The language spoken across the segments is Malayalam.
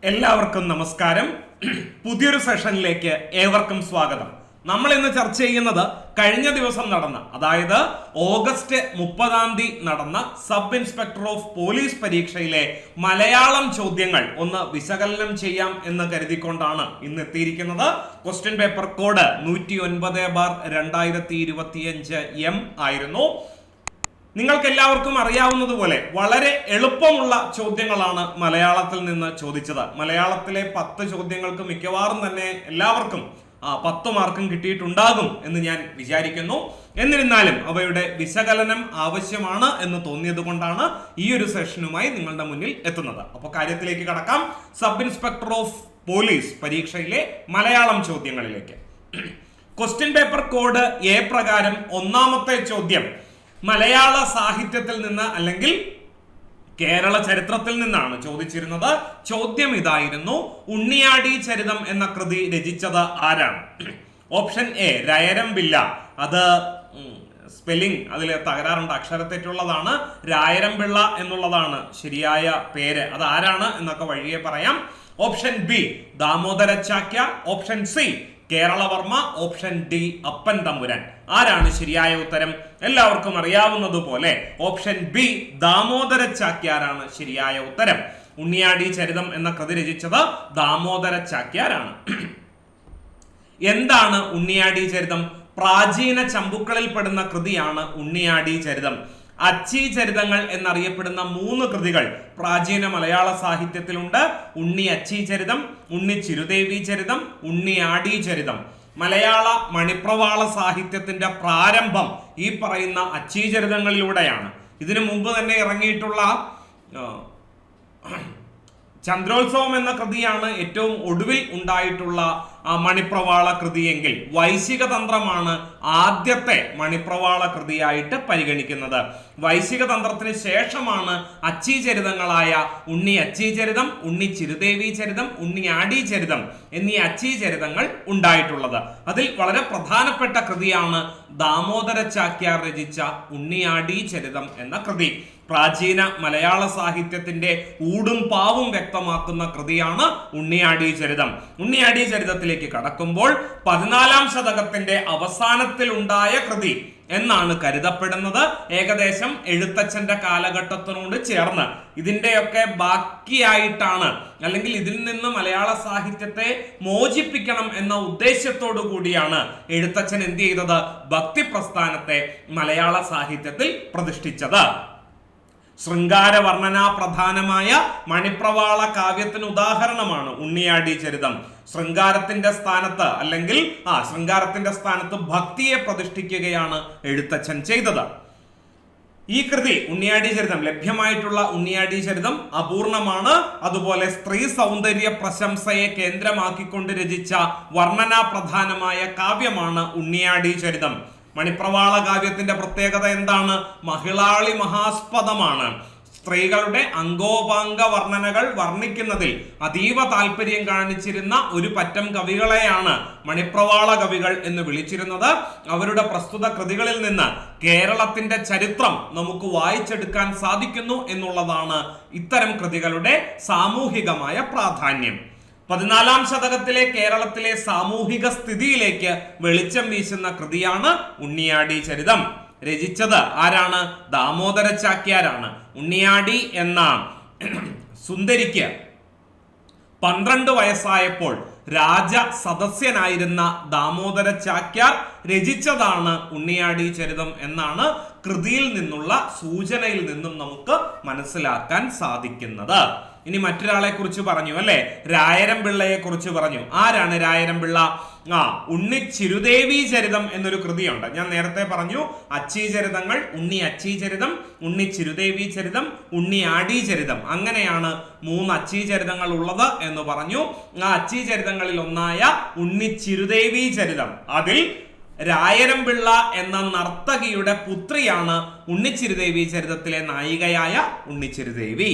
എല്ലാവർക്കും നമസ്കാരം. പുതിയൊരു സെഷനിലേക്ക് ഏവർക്കും സ്വാഗതം. നമ്മൾ ഇന്ന് ചർച്ച ചെയ്യുന്നത് കഴിഞ്ഞ ദിവസം നടന്ന, അതായത് ഓഗസ്റ്റ് 30 നടന്ന സബ് ഇൻസ്പെക്ടർ ഓഫ് പോലീസ് പരീക്ഷയിലെ മലയാളം ചോദ്യങ്ങൾ ഒന്ന് വിശകലനം ചെയ്യാം എന്ന് കരുതിക്കൊണ്ടാണ് ഇന്ന് എത്തിയിരിക്കുന്നത്. ക്വസ്റ്റ്യൻ പേപ്പർ കോഡ് 109/2025 ആയിരുന്നു. നിങ്ങൾക്ക് എല്ലാവർക്കും അറിയാവുന്നതുപോലെ വളരെ എളുപ്പമുള്ള ചോദ്യങ്ങളാണ് മലയാളത്തിൽ നിന്ന് ചോദിച്ചത്. മലയാളത്തിലെ 10 ചോദ്യങ്ങൾക്ക് മിക്കവാറും തന്നെ എല്ലാവർക്കും 10 മാർക്കും കിട്ടിയിട്ടുണ്ടാകും എന്ന് ഞാൻ വിചാരിക്കുന്നു. എന്നിരുന്നാലും അവയുടെ വിശകലനം ആവശ്യമാണ് എന്ന് തോന്നിയത് കൊണ്ടാണ് ഈ ഒരു സെഷനുമായി നിങ്ങളുടെ മുന്നിൽ എത്തുന്നത്. അപ്പോൾ കാര്യത്തിലേക്ക് കടക്കാം. സബ് ഇൻസ്പെക്ടർ ഓഫ് പോലീസ് പരീക്ഷയിലെ മലയാളം ചോദ്യങ്ങളിലേക്ക്. ക്വസ്റ്റ്യൻ പേപ്പർ കോഡ് എ പ്രകാരം ഒന്നാമത്തെ ചോദ്യം മലയാള സാഹിത്യത്തിൽ നിന്ന് അല്ലെങ്കിൽ കേരള ചരിത്രത്തിൽ നിന്നാണ് ചോദിച്ചിരുന്നത്. ചോദ്യം ഇതായിരുന്നു: ഉണ്ണിയാടി ചരിതം എന്ന കൃതി രചിച്ചത് ആരാണ്? ഓപ്ഷൻ എ രായരംപിള്ള. അത് സ്പെല്ലിംഗ് അതിൽ തകരാറുണ്ട്, അക്ഷരത്തെറ്റുള്ളതാണ്. രായരംപിള്ള എന്നുള്ളതാണ് ശരിയായ പേര്. അത് ആരാണ് എന്നൊക്കെ വഴിയെ പറയാം. Option B Damodara Chakyar. Option C Keralavarma. Option D Appan Thampuran. ആരാണ് ശരിയായ ഉത്തരം? എല്ലാവർക്കും അറിയാവുന്നതുപോലെ ഓപ്ഷൻ ബി ദാമോദര ചാക്യാരാണ് ശരിയായ ഉത്തരം. ഉണ്ണിയാടി ചരിതം എന്ന കൃതി രചിച്ചത് ദാമോദര ചാക്യാരാണ്. എന്താണ് ഉണ്ണിയാടി ചരിതം? പ്രാചീന ചമ്പുക്കളിൽ പെടുന്ന കൃതിയാണ് ഉണ്ണിയാടി ചരിതം. അച്ചി ചരിതങ്ങൾ എന്നറിയപ്പെടുന്ന 3 കൃതികൾ പ്രാചീന മലയാള സാഹിത്യത്തിലുണ്ട്. ഉണ്ണി അച്ചി ചരിതം, ഉണ്ണി ചിരുദേവി ചരിതം, ഉണ്ണി ആടി ചരിതം. മലയാള മണിപ്രവാള സാഹിത്യത്തിന്റെ പ്രാരംഭം ഈ പറയുന്ന അച്ചി ചരിതങ്ങളിലൂടെയാണ്. ഇതിനു മുമ്പ് തന്നെ ഇറങ്ങിയിട്ടുള്ള ചന്ദ്രോത്സവം എന്ന കൃതിയാണ് ഏറ്റവും ഒടുവിൽ ഉണ്ടായിട്ടുള്ള മണിപ്രവാള കൃതിയെങ്കിൽ വൈശിക തന്ത്രമാണ് ആദ്യത്തെ മണിപ്രവാള കൃതിയായിട്ട് പരിഗണിക്കുന്നത്. വൈശിക തന്ത്രത്തിന് ശേഷമാണ് അച്ചി ചരിതങ്ങളായ ഉണ്ണി അച്ചി ചരിതം, ഉണ്ണി ചിരുദേവി ചരിതം, ഉണ്ണി ആടി ചരിതം എന്നീ അച്ചി ചരിതങ്ങൾ ഉണ്ടായിട്ടുള്ളത്. അതിൽ വളരെ പ്രധാനപ്പെട്ട കൃതിയാണ് ദാമോദര ചാക്യാർ രചിച്ച ഉണ്ണിയാടി ചരിതം എന്ന കൃതി. പ്രാചീന മലയാള സാഹിത്യത്തിന്റെ ഊടും പാവും വ്യക്തമാക്കുന്ന കൃതിയാണ് ഉണ്ണിയാടി ചരിതം. ഉണ്ണിയാടി ചരിതത്തിലേക്ക് കടക്കുമ്പോൾ 14-ാം ശതകത്തിന്റെ അവസാനത്തിൽ ഉണ്ടായ കൃതി എന്നാണ് കരുതപ്പെടുന്നത്. ഏകദേശം എഴുത്തച്ഛന്റെ കാലഘട്ടത്തിനോട് ചേർന്ന് ഇതിന്റെയൊക്കെ ബാക്കിയായിട്ടാണ്, അല്ലെങ്കിൽ ഇതിൽ നിന്ന് മലയാള സാഹിത്യത്തെ മോചിപ്പിക്കണം എന്ന ഉദ്ദേശത്തോടു കൂടിയാണ് എഴുത്തച്ഛൻ എന്ത് ചെയ്തത്? ഭക്തി പ്രസ്ഥാനത്തെ മലയാള സാഹിത്യത്തിൽ പ്രതിഷ്ഠിച്ചത്. ശൃംഗാര വർണ്ണനാ പ്രധാനമായ മണിപ്രവാള കാവ്യത്തിന് ഉദാഹരണമാണ് ഉണ്ണിയാടി ചരിതം. ശൃംഗാരത്തിന്റെ സ്ഥാനത്ത് അല്ലെങ്കിൽ ശൃംഗാരത്തിന്റെ സ്ഥാനത്ത് ഭക്തിയെ പ്രതിഷ്ഠിക്കുകയാണ് എഴുത്തച്ഛൻ ചെയ്തത്. ഈ കൃതി ഉണ്ണിയാടി ചരിതം, ലഭ്യമായിട്ടുള്ള ഉണ്ണിയാടി ചരിതം അപൂർണമാണ്. അതുപോലെ സ്ത്രീ സൗന്ദര്യ പ്രശംസയെ കേന്ദ്രമാക്കിക്കൊണ്ട് രചിച്ച വർണ്ണനാ പ്രധാനമായ കാവ്യമാണ് ഉണ്ണിയാടി ചരിതം. മണിപ്രവാള കാവ്യത്തിന്റെ പ്രത്യേകത എന്താണ്? മഹിളാളി മഹാസ്പദമാണ്. സ്ത്രീകളുടെ അംഗോപാംഗ വർണ്ണനകൾ വർണ്ണിക്കുന്നതിൽ അതീവ താല്പര്യം കാണിച്ചിരുന്ന ഒരു പറ്റം കവികളെയാണ് മണിപ്രവാള കവികൾ എന്ന് വിളിച്ചിരുന്നത്. അവരുടെ പ്രസ്തുത കൃതികളിൽ നിന്ന് കേരളത്തിന്റെ ചരിത്രം നമുക്ക് വായിച്ചെടുക്കാൻ സാധിക്കുന്നു എന്നുള്ളതാണ് ഇത്തരം കൃതികളുടെ സാമൂഹികമായ പ്രാധാന്യം. 14-ാം ശതകത്തിലെ കേരളത്തിലെ സാമൂഹിക സ്ഥിതിയിലേക്ക് വെളിച്ചം വീശുന്ന കൃതിയാണ് ഉണ്ണിയാടി ചരിതം. രചിച്ചത് ആരാണ്? ദാമോദര ചാക്യാരാണ്. ഉണ്ണിയാടി എന്ന സുന്ദരിക്ക് 12 വയസ്സായപ്പോൾ രാജ സദസ്യനായിരുന്ന ദാമോദര ചാക്യാർ രചിച്ചതാണ് ഉണ്ണിയാടി ചരിതം എന്നാണ് കൃതിയിൽ നിന്നുള്ള സൂചനയിൽ നിന്നും നമുക്ക് മനസ്സിലാക്കാൻ സാധിക്കുന്നത്. ഇനി മറ്റൊരാളെ കുറിച്ച് പറഞ്ഞു അല്ലെ, രായരംപിള്ളയെ കുറിച്ച് പറഞ്ഞു. ആരാണ് രായരംപിള്ള? ഉണ്ണി ചിരുദേവി ചരിതം എന്നൊരു കൃതിയുണ്ട്. ഞാൻ നേരത്തെ പറഞ്ഞു അച്ചി ചരിതങ്ങൾ, ഉണ്ണി അച്ചി ചരിതം, ഉണ്ണി ചിരുദേവി ചരിതം, ഉണ്ണി ആടി ചരിതം, അങ്ങനെയാണ് 3 അച്ചി ചരിതങ്ങൾ ഉള്ളത് എന്ന് പറഞ്ഞു. ആ അച്ചി ചരിതങ്ങളിൽ ഒന്നായ ഉണ്ണി ചിരുദേവി ചരിതം, അതിൽ രായരംപിള്ള എന്ന നർത്തകിയുടെ പുത്രിയാണ് ഉണ്ണിച്ചിരുദേവി ചരിതത്തിലെ നായികയായ ഉണ്ണിച്ചിരുദേവി.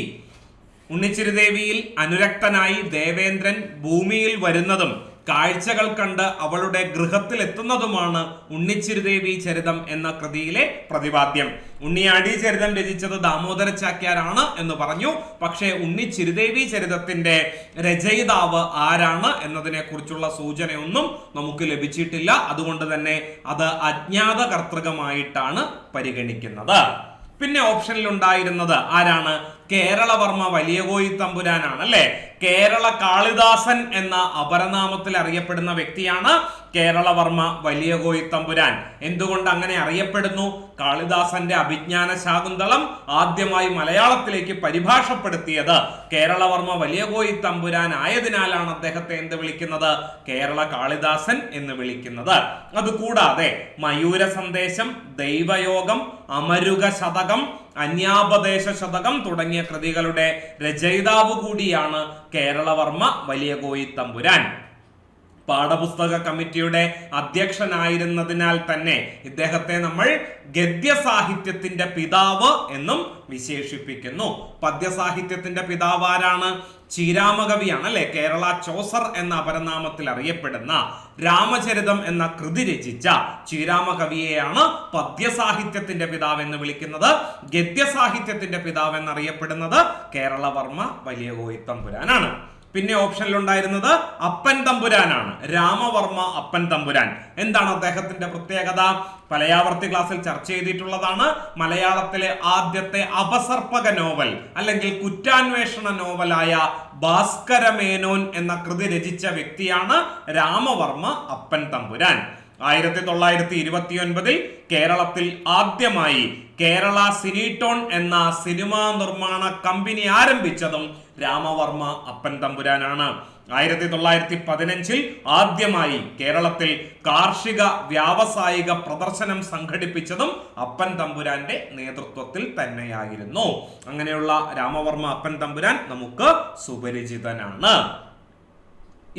ഉണ്ണിച്ചിരുദേവിയിൽ അനുരക്തനായി ദേവേന്ദ്രൻ ഭൂമിയിൽ വരുന്നതും കാഴ്ചകൾ കണ്ട് അവളുടെ ഗൃഹത്തിൽ എത്തുന്നതുമാണ് ഉണ്ണിച്ചിരുദേവി ചരിതം എന്ന കൃതിയിലെ പ്രതിപാദ്യം. ഉണ്ണിയാടി ചരിതം രചിച്ചത് ദാമോദര ചാക്യാരാണ് എന്ന് പറഞ്ഞു. പക്ഷേ ഉണ്ണിച്ചിരുദേവി ചരിതത്തിന്റെ രചയിതാവ് ആരാണ് എന്നതിനെ കുറിച്ചുള്ള സൂചനയൊന്നും നമുക്ക് ലഭിച്ചിട്ടില്ല. അതുകൊണ്ട് തന്നെ അത് അജ്ഞാത കർത്തൃകമായിട്ടാണ് പരിഗണിക്കുന്നത്. പിന്നെ ഓപ്ഷനിൽ ഉണ്ടായിരുന്നത് ആരാണ്? കേരളവർമ്മ വലിയ കോയി തമ്പുരാനാണ് അല്ലെ. കേരള കാളിദാസൻ എന്ന അപരനാമത്തിൽ അറിയപ്പെടുന്ന വ്യക്തിയാണ് കേരളവർമ്മ വലിയ കോയി തമ്പുരാൻ. എന്തുകൊണ്ട് അങ്ങനെ അറിയപ്പെടുന്നു? കാളിദാസന്റെ അഭിജ്ഞാന ശാകുന്തളം ആദ്യമായി മലയാളത്തിലേക്ക് പരിഭാഷപ്പെടുത്തിയത് കേരളവർമ്മ വലിയ കോയി തമ്പുരാൻ ആയതിനാലാണ് അദ്ദേഹത്തെ എന്ത് വിളിക്കുന്നത്? കേരള കാളിദാസൻ എന്ന് വിളിക്കുന്നത്. അതുകൂടാതെ മയൂര സന്ദേശം, ദൈവയോഗം, അമരുക ശതകം, അന്യാപദേശ ശതകം തുടങ്ങിയ കൃതികളുടെ രചയിതാവ് കൂടിയാണ് കേരളവർമ്മ വലിയ കോയി തമ്പുരാൻ. പാഠപുസ്തക കമ്മിറ്റിയുടെ അധ്യക്ഷനായിരുന്നതിനാൽ തന്നെ ഇദ്ദേഹത്തെ നമ്മൾ ഗദ്യസാഹിത്യത്തിന്റെ പിതാവ് എന്നും വിശേഷിപ്പിക്കുന്നു. പദ്യസാഹിത്യത്തിന്റെ പിതാവ് ആരാണ്? ചീരാമകവിയാണ് അല്ലെ. കേരള ചോസർ എന്ന അപരനാമത്തിൽ അറിയപ്പെടുന്ന രാമചരിതം എന്ന കൃതി രചിച്ച ചീരാമകവിയെയാണ് പദ്യസാഹിത്യത്തിന്റെ പിതാവ് എന്ന് വിളിക്കുന്നത്. ഗദ്യസാഹിത്യത്തിന്റെ പിതാവ് എന്നറിയപ്പെടുന്നത് കേരളവർമ്മ വലിയ കോയി തമ്പുരാനാണ്. പിന്നെ ഓപ്ഷനിൽ ഉണ്ടായിരുന്നത് അപ്പൻ തമ്പുരാനാണ്. രാമവർമ്മ അപ്പൻ തമ്പുരാൻ. എന്താണ് അദ്ദേഹത്തിന്റെ പ്രത്യേകത? പലയാവർത്തി ക്ലാസ്സിൽ ചർച്ച ചെയ്തിട്ടുള്ളതാണ്. മലയാളത്തിലെ ആദ്യത്തെ അപസർപ്പക നോവൽ അല്ലെങ്കിൽ കുറ്റാന്വേഷണ നോവലായ ഭാസ്കരമേനോൻ എന്ന കൃതി രചിച്ച വ്യക്തിയാണ് രാമവർമ്മ അപ്പൻ തമ്പുരാൻ. 1929 കേരളത്തിൽ ആദ്യമായി കേരള സിനിടോൺ എന്ന സിനിമാ നിർമ്മാണ കമ്പനി ആരംഭിച്ചതും രാമവർമ്മ അപ്പൻ തമ്പുരാനാണ്. 1915 ആദ്യമായി കേരളത്തിൽ കാർഷിക വ്യാവസായിക പ്രദർശനം സംഘടിപ്പിച്ചതും അപ്പൻ തമ്പുരാന്റെ നേതൃത്വത്തിൽ തന്നെയായിരുന്നു. അങ്ങനെയുള്ള രാമവർമ്മ അപ്പൻ തമ്പുരാൻ നമുക്ക് സുപരിചിതനാണ്.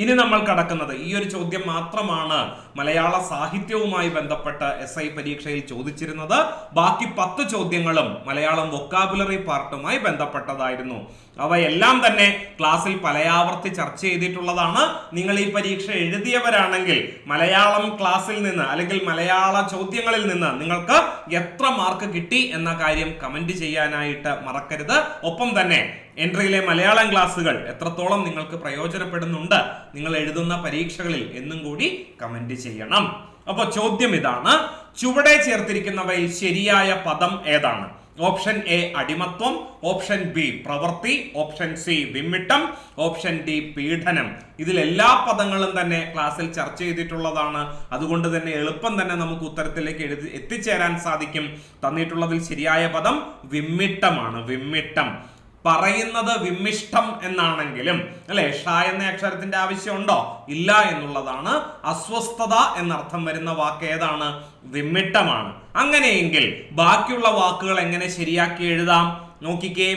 ഇനി നമ്മൾ കടക്കുന്നത് ഈ ഒരു ചോദ്യം മാത്രമാണ് മലയാള സാഹിത്യവുമായി ബന്ധപ്പെട്ട് SI പരീക്ഷയിൽ ചോദിച്ചിരുന്നത്. ബാക്കി 10 ചോദ്യങ്ങളും മലയാളം വൊക്കാബുലറി പാർട്ടുമായി ബന്ധപ്പെട്ടതായിരുന്നു. അവയെല്ലാം തന്നെ ക്ലാസ്സിൽ പലയാവർത്തി ചർച്ച ചെയ്തിട്ടുള്ളതാണ്. നിങ്ങൾ ഈ പരീക്ഷ എഴുതിയവരാണെങ്കിൽ മലയാളം ക്ലാസ്സിൽ നിന്ന് അല്ലെങ്കിൽ മലയാള ചോദ്യങ്ങളിൽ നിന്ന് നിങ്ങൾക്ക് എത്ര മാർക്ക് കിട്ടി എന്ന കാര്യം കമന്റ് ചെയ്യാനായിട്ട് മറക്കരുത്. ഒപ്പം തന്നെ എൻട്രിയിലെ മലയാളം ക്ലാസ്സുകൾ എത്രത്തോളം നിങ്ങൾക്ക് പ്രയോജനപ്പെടുന്നുണ്ട് നിങ്ങൾ എഴുതുന്ന പരീക്ഷകളിൽ എന്നും കൂടി കമന്റ് ചെയ്യണം. അപ്പോൾ ചോദ്യം ഇതാണ്: ചുവടെ ചേർത്തിരിക്കുന്നവയിൽ ശരിയായ പദം ഏതാണ്? ഓപ്ഷൻ എ അടിമത്വം, ഓപ്ഷൻ ബി പ്രവൃത്തി, ഓപ്ഷൻ സി വിമ്മിട്ടം, ഓപ്ഷൻ ഡി പീഡനം. ഇതിലെല്ലാ പദങ്ങളും തന്നെ ക്ലാസ്സിൽ ചർച്ച ചെയ്തിട്ടുള്ളതാണ്. അതുകൊണ്ട് തന്നെ എളുപ്പം തന്നെ നമുക്ക് ഉത്തരത്തിലേക്ക് എത്തിച്ചേരാൻ സാധിക്കും. തന്നിട്ടുള്ളതിൽ ശരിയായ പദം വിമ്മിട്ടമാണ്. വിമ്മിട്ടം പറയുന്നത് വിമ്മിഷ്ടം എന്നാണെങ്കിലും അല്ലെ, ഷ എന്ന അക്ഷരത്തിന്റെ ആവശ്യമുണ്ടോ? ഇല്ല എന്നുള്ളതാണ്. അസ്വസ്ഥത എന്നർത്ഥം വരുന്ന വാക്ക് ഏതാണ്? വിമ്മിട്ടമാണ്. അങ്ങനെയെങ്കിൽ ബാക്കിയുള്ള വാക്കുകൾ എങ്ങനെ ശരിയാക്കി എഴുതാം? നോക്കിക്കേ,